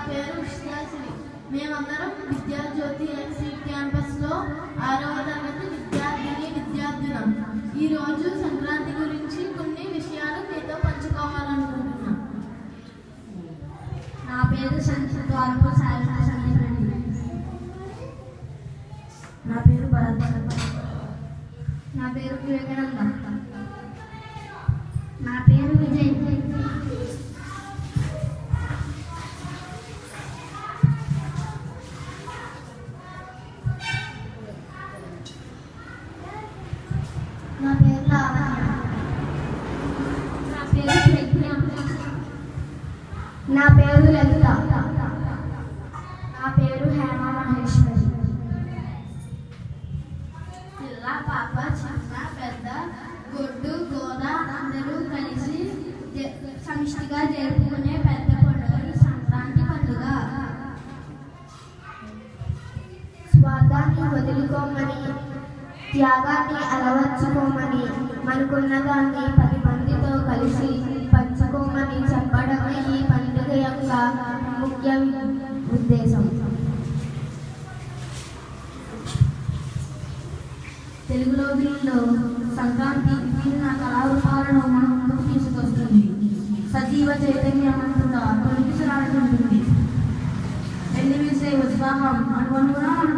పేరు విశ్వాసిని. మేమందరం విద్యాజ్యోతి ఎన్సీ క్యాంపస్లో 6వ తరగతి విద్యార్థులం. ఈరోజు సంక్రాంతి గురించి కొన్ని విషయాలు మీతో పంచుకోవాలనుకుంటున్నాం. నా పేరు సంచిత్. నా పేరు భరత్. నా పేరు వివేకానంద. నా పేరు విజయ్. నా పేరు లావణ్య. నా పేరు ప్రజ్ఞ. నా పేరు లలిత. నా పేరు హేమ మహేశ్వరి. పిల్ల, పాప, చిన్న, పెద్ద, గొడ్డు, గోద అందరూ కలిసి సమిష్టిగా జరుపుకునే పెద్ద పండుగ సంక్రాంతి పండుగ. స్వార్థాన్ని వదులుకోమని, త్యాగాన్ని అలవర్చుకోమని, మనకున్న దాన్ని 10 మందితో కలిసి పంచుకోమని చెప్పడమే ఈ పండుగ యొక్క ముఖ్య ఉద్దేశం. తెలుగులో దీనిలో సంక్రాంతి విభిన్న కళారూపాలను మన ముందుకు తీసుకొస్తుంది. సజీవ చైతన్యవంతుగా తొలగిసలాడుతుంటుంది. వెల్లివిసే ఉత్సాహం అనుగుణంగా మన